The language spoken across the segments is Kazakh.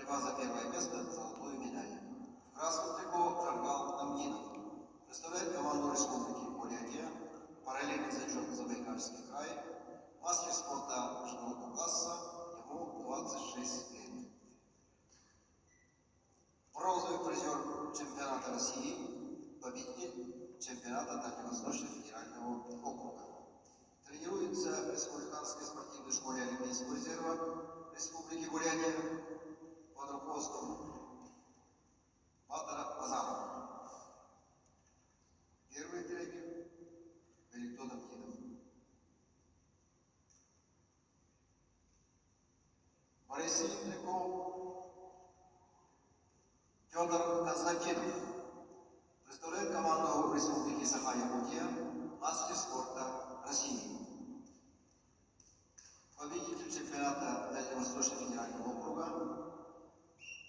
Борьба за первое место – золотую медаль. В красном трико Джамгал Намгинов. Представляет команду Республики Бурятия, параллельный зачет Забайкальский край, мастер спорта международного класса, ему 26 лет. Бронзовый призер чемпионата России, победитель чемпионата Дальневосточного федерального округа. Тренируется в Республиканской спортивной школе Олимпийского резерва Республики Бурятия под руководством Батара Базарова. Первый тренер Великдон Абдинов. Борисович Трико Федор Константинов представляет команду Республики Саха-Якутия, мастер спорта России. Победитель чемпионата Дальневосточного федерального округа.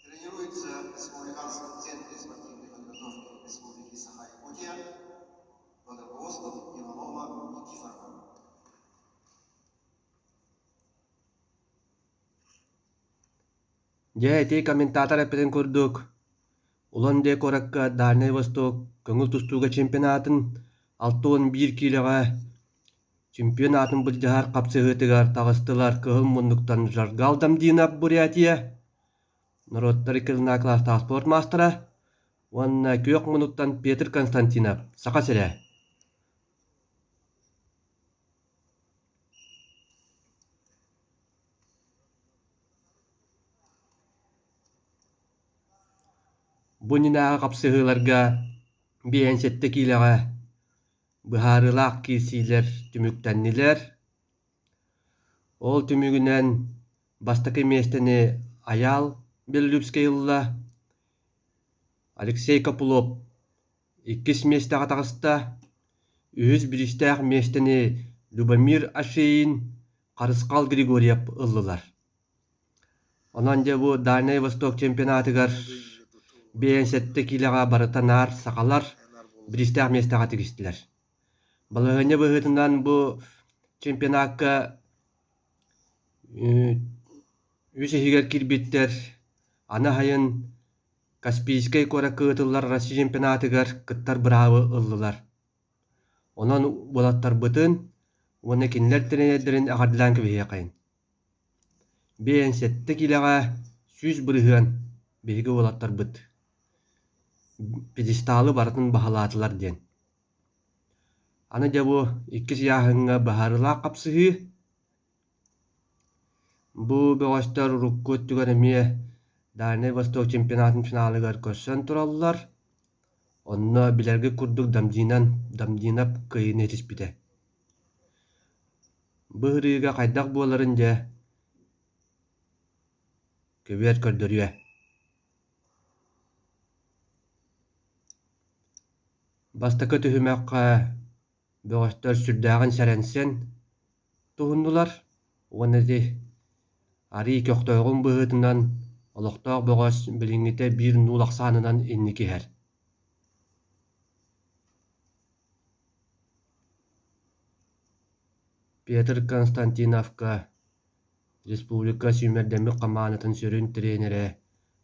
Тренируется в Республиканском центре спортивной подготовки Республики Саха-Якутия под руководством Иванова Никифорова. Жайти комментатор эппетен көрдүк. Улан де коракка Дальний Восток көңүл тустууга чемпионатын 6-11 килога чемпионатын бырдыгар капсыгытыгар тагыстылар кыһыл муннуктан Жаргал Дамдинов Бурятия. Народтар кылына класста спорт мастера. Уанна көк мунуттан Петр Константинов. Сака сере. Бунинага капсыгыларга биен сетте килага быһаарылаах киисиилер түмүктэннилер. Ол түмүгүнэн бастакы местени Аял Беллюбскайылла Алексей Копулов 2 местага тагыста, үһүс биристээх местени Любомир Ашеин, Карыскал Григорьев ыллылар. Онон же бу Дальний Восток чемпионатыгар биен сетте килага барытанаар сакалар биристээх местага тигистилер. Балыһыны быһытынан бу чемпионатка үсихигер кирбиттер аны хайын Каспийский кора кыытыллар Россия чемпионатыгар кыттар быраабы ыллылар. Онон булаттар бытын уонна кинилер тренердерин агардылан кыбыһыа кайын. Биен сетте килага сүз бырыһыан биһиги булаттар быт. Пьедесталы барытын баһалаатылар диэн. Аны жабу 2 сыяһыҥҥа баһаарылаах капсыһыы. Бу бөҕөстөр уруккут түгэр эмиэ Дальний Восток чемпионатын финалыгар көрсөн тураллар. Онно билерги курдук Дамдинов кыйын этиспите. Быһырыыга хайдах буоларын же көбүөт көрдөрүө. Бастакы түһүмэкка бөҕөстөр сүрдääҕин сэрэнсен туһуннулар. Уоннати арый көхтөөгүн быһытынан олохтоох бөҕөс билиҥҥите биир нуулахсаанынан инникиһэр. Петр Константиновка Республика Сүүмэрдэммик хамаанатын сүрүн тренере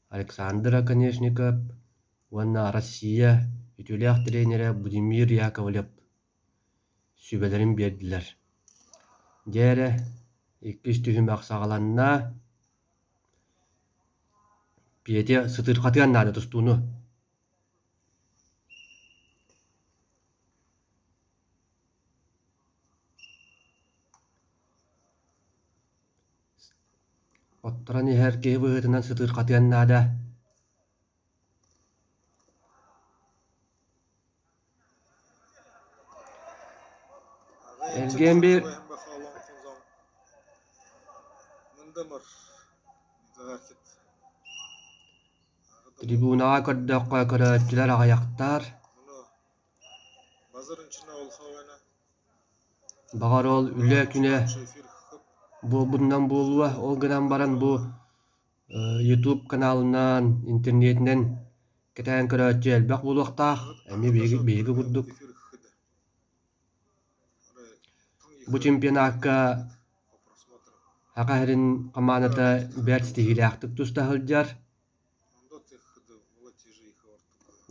Александр Конечников, уонна Россия үтүлээх тренере Владимир Яковлев сүбэлэрин биэрдилэр. Дээре 2 түһүмэк саҕаланна Пете сытырхатыаннааны тустууну. Оттаран иһэр киһи быһытынан сытырхатыаннаада. Элген бир трибунага көрдөккө көрөөчүлөр аҕайахтар. Багар ол үлэ күнэ bundan buolua ол гынан баран бу YouTube каналынан, интернетинен кетен көрөөчү элбэх булуактаах эми биги курдук. Бу чемпионатка Хакахерин командата бәт стихиляқтык тустахылжар.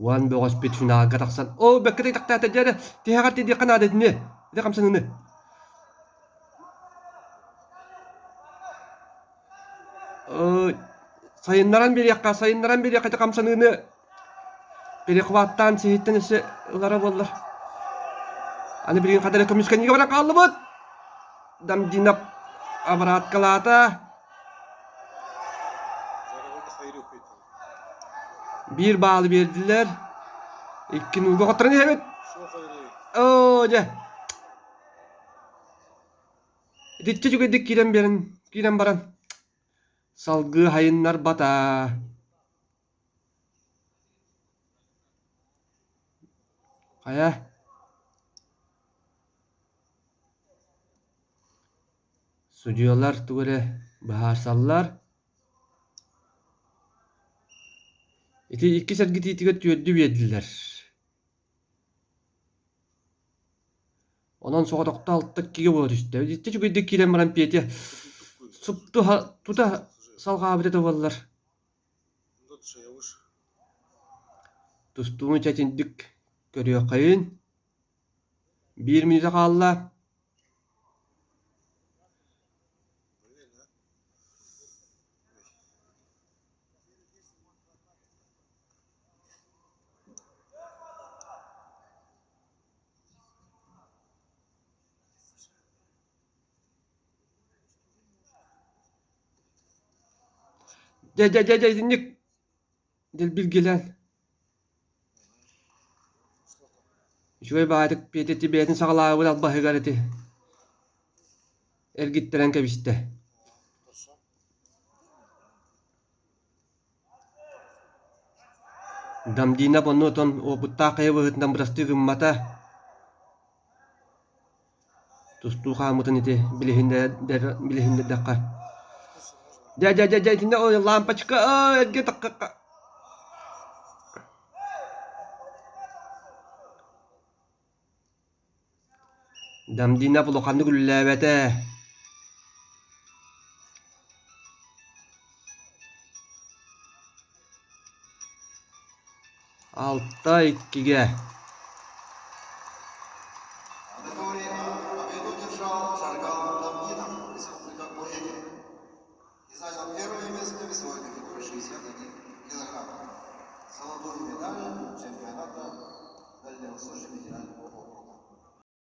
Uan bogos pit finaga taksan. Oh, bekete takta jere. Tihagat di kanada ni. Ida kamsan ni. Sayınlaran bir yakka, sayınlaran bir yakka kamsan ni. Bir kuvattan sihitten ise ulara bollar. Ani bir kadar komiskan yiga bana kallıbıt. Dam dinap aparat kalata. Bir bağlı verdiler. İkkin uga kotrani evet. Ja. Ditçe juga dik kiren baran. Salgı hayınlar bata. Kaya. Sucuyorlar tuğre baharsallar. İti iki sergiti itiga tüyöddü verdiler. Ondan sonra dokta alttık kige boğdu işte. Ditçe juga dik kiren baran piyeti. Suptu tuta salga abide tavallar. Tustuğunu çetindik görüyor kayın. 1 minute kaldı. Dinlik. Del bilgilen. Şöyle bağırdık piyeteti biyetin sağlığa uğrat bahı gareti. Ergitteren kebiste. Damdina ponuton o buttaqaya vahıtından bırastı gımmata. Tustu kamutun iti bilihinde dakika. Tinde o lampa çıka erge takka. Damdina pulukandı güllevete. Altta 2'ge.